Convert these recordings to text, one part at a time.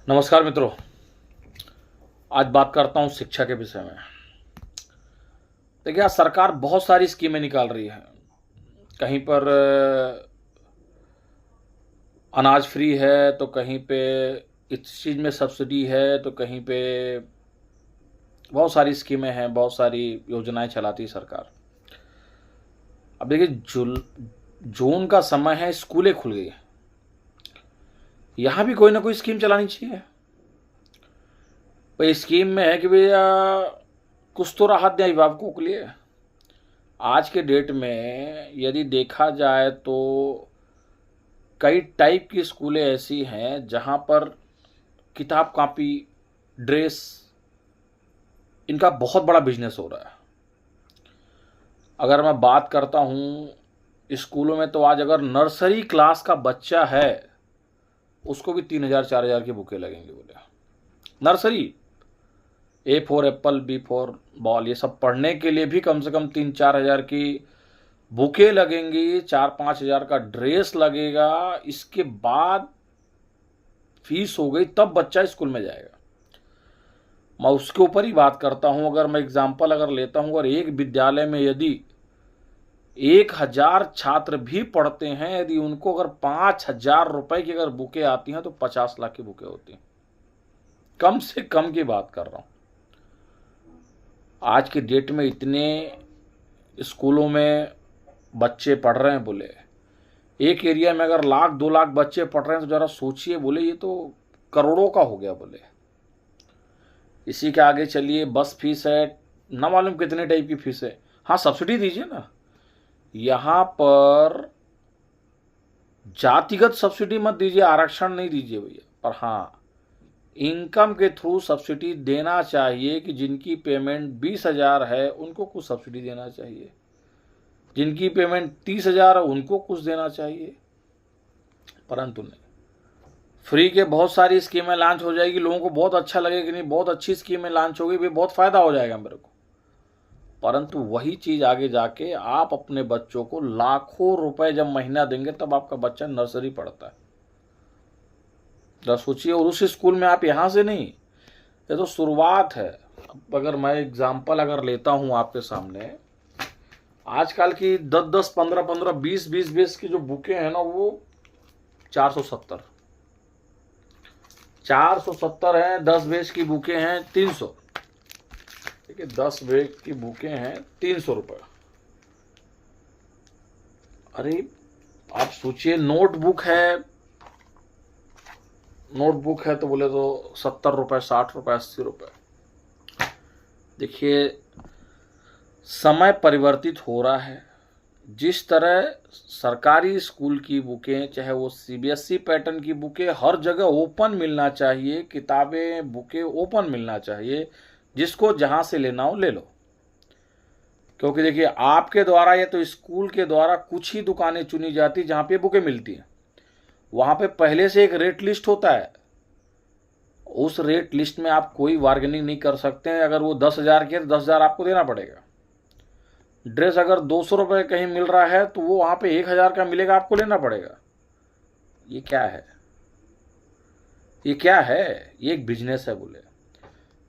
नमस्कार मित्रों। आज बात करता हूं शिक्षा के विषय में। देखिए, आज सरकार बहुत सारी स्कीमें निकाल रही है। कहीं पर अनाज फ्री है, तो कहीं पे इस चीज़ में सब्सिडी है, तो कहीं पे बहुत सारी स्कीमें हैं, बहुत सारी योजनाएं चलाती है सरकार। अब देखिए, जून का समय है, स्कूलें खुल गई। यहाँ भी कोई ना कोई स्कीम चलानी चाहिए। भाई स्कीम में है कि भैया कुछ तो राहत दें अभिभावकों के लिए। आज के डेट में यदि देखा जाए तो कई टाइप की स्कूलें ऐसी हैं जहां पर किताब कॉपी ड्रेस इनका बहुत बड़ा बिजनेस हो रहा है। अगर मैं बात करता हूं स्कूलों में, तो आज अगर नर्सरी क्लास का बच्चा है उसको भी 3,000 4,000 की बुकें लगेंगी। बोले nursery, A for apple, B for ball, ये सब पढ़ने के लिए भी कम से कम 3-4 हज़ार की बुकें लगेंगी, 4-5 हज़ार का ड्रेस लगेगा। इसके बाद फीस हो गई, तब बच्चा स्कूल में जाएगा। मैं उसके ऊपर ही बात करता हूं। अगर मैं एग्जाम्पल अगर लेता हूं, और एक विद्यालय में यदि 1,000 छात्र भी पढ़ते हैं, यदि उनको अगर 5,000 रुपए की अगर बुकें आती हैं तो 50 लाख की बुकें होती हैं। कम से कम की बात कर रहा हूं। आज के डेट में इतने स्कूलों में बच्चे पढ़ रहे हैं। बोले एक एरिया में अगर 1,00,000 2,00,000 बच्चे पढ़ रहे हैं तो जरा सोचिए, बोले ये तो करोड़ों का हो गया। बोले इसी के आगे चलिए, बस फीस है, ना मालूम कितने टाइप की फीस है। हाँ, सब्सिडी दीजिए ना। यहाँ पर जातिगत सब्सिडी मत दीजिए, आरक्षण नहीं दीजिए भैया, पर हाँ इनकम के थ्रू सब्सिडी देना चाहिए कि जिनकी पेमेंट 20,000 है उनको कुछ सब्सिडी देना चाहिए, जिनकी पेमेंट 30,000 है उनको कुछ देना चाहिए। परंतु नहीं, फ्री के बहुत सारी स्कीमें लॉन्च हो जाएगी, लोगों को बहुत अच्छा लगेगा कि नहीं बहुत अच्छी स्कीमें लॉन्च होगी, भी बहुत फायदा हो जाएगा मेरे को। परंतु वही चीज आगे जाके आप अपने बच्चों को लाखों रुपए जब महीना देंगे तब आपका बच्चा नर्सरी पढ़ता है। जरा सोचिए, और उस स्कूल में आप यहां से नहीं, ये तो शुरुआत है। अब अगर मैं एग्जाम्पल अगर लेता हूं आपके सामने, आजकल की 10-10 15-15 20-20 की जो बुकें हैं ना, वो 470 है। 10 पेज की बुकें हैं 300। ठीक है, 10 पेज की बुकें हैं 300 रुपये। अरे आप सोचिए, नोटबुक है तो बोले तो 70 रुपये, 60 रुपये, 80 रुपये। देखिए, समय परिवर्तित हो रहा है। जिस तरह सरकारी स्कूल की बुकें, चाहे वो सीबीएसई पैटर्न की बुकें, हर जगह ओपन मिलना चाहिए। किताबें, बुकें ओपन मिलना चाहिए, जिसको जहां से लेना हो ले लो। क्योंकि देखिए, आपके द्वारा या तो स्कूल के द्वारा कुछ ही दुकानें चुनी जाती जहां पे बुकें मिलती हैं। वहां पे पहले से एक रेट लिस्ट होता है, उस रेट लिस्ट में आप कोई बार्गेनिंग नहीं कर सकते हैं। अगर वो 10,000 की है तो 10,000 आपको देना पड़ेगा। ड्रेस अगर 200 रुपये कहीं मिल रहा है तो वो वहां पे 1,000 का मिलेगा, आपको लेना पड़ेगा। ये क्या है? ये क्या है? ये एक बिजनेस है। बोले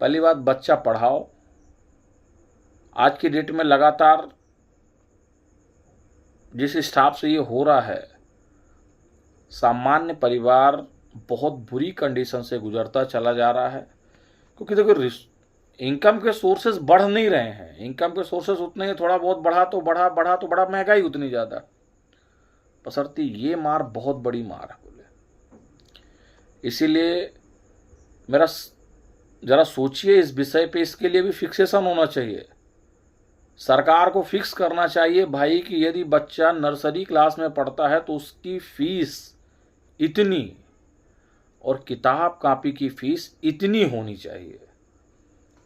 पहली बात, बच्चा पढ़ाओ। आज की डेट में लगातार जिस स्टाफ से ये हो रहा है, सामान्य परिवार बहुत बुरी कंडीशन से गुजरता चला जा रहा है। क्योंकि देखो, इनकम के सोर्सेज बढ़ नहीं रहे हैं। इनकम के सोर्सेज उतने ही, थोड़ा बहुत बढ़ा तो बढ़ा, महंगाई उतनी ज़्यादा। बशर्ते ये मार बहुत बड़ी मार है। बोले इसीलिए मेरा जरा सोचिए इस विषय पे, इसके लिए भी फिक्सेशन होना चाहिए। सरकार को फिक्स करना चाहिए भाई कि यदि बच्चा नर्सरी क्लास में पढ़ता है तो उसकी फीस इतनी, और किताब कॉपी की फीस इतनी होनी चाहिए।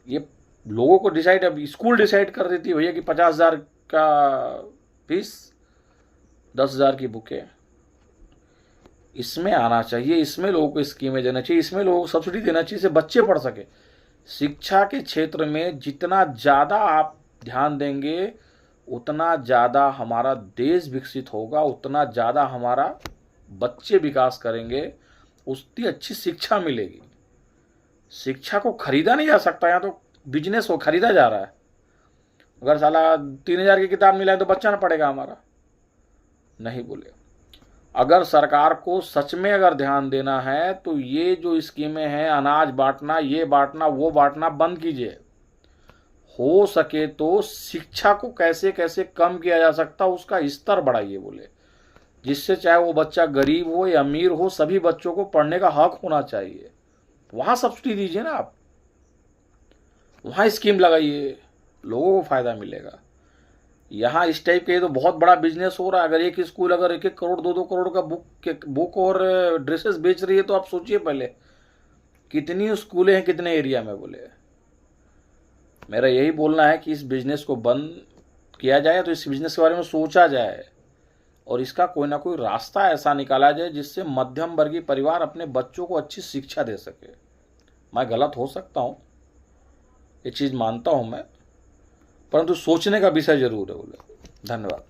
ये लोगों को डिसाइड, अब स्कूल डिसाइड कर देती है भैया कि 50,000 का फीस, 10,000 की बुकें। इसमें आना चाहिए, इसमें लोगों को स्कीमें देना चाहिए, इसमें लोगों को सब्सिडी देना चाहिए, जिससे बच्चे पढ़ सके। शिक्षा के क्षेत्र में जितना ज़्यादा आप ध्यान देंगे उतना ज़्यादा हमारा देश विकसित होगा, उतना ज़्यादा हमारा बच्चे विकास करेंगे, उतनी अच्छी शिक्षा मिलेगी। शिक्षा को खरीदा नहीं जा सकता, यहाँ तो बिजनेस को खरीदा जा रहा है। अगर साला 3,000 की किताब मिला है तो बच्चा ना पढ़ेगा हमारा, नहीं बोले। अगर सरकार को सच में अगर ध्यान देना है तो ये जो स्कीमें हैं, अनाज बांटना, ये बांटना, वो बांटना बंद कीजिए। हो सके तो शिक्षा को कैसे कैसे कम किया जा सकता उसका स्तर बढ़ाइए बोले, जिससे चाहे वो बच्चा गरीब हो या अमीर हो, सभी बच्चों को पढ़ने का हक होना चाहिए। वहां सब्सिडी दीजिए ना आप, वहां स्कीम लगाइए, लोगों को फायदा मिलेगा। यहाँ इस टाइप के तो बहुत बड़ा बिजनेस हो रहा है। अगर एक स्कूल अगर 1-1 करोड़ 2-2 करोड़ का बुक और ड्रेसेस बेच रही है तो आप सोचिए पहले कितनी स्कूलें हैं कितने एरिया में बोले। मेरा यही बोलना है कि इस बिजनेस को बंद किया जाए, तो इस बिजनेस के बारे में सोचा जाए और इसका कोई ना कोई रास्ता ऐसा निकाला जाए जिससे मध्यम वर्गीय परिवार अपने बच्चों को अच्छी शिक्षा दे सके। मैं गलत हो सकता हूँ, ये चीज़ मानता हूँ मैं, परंतु सोचने का विषय जरूर है बोले। धन्यवाद।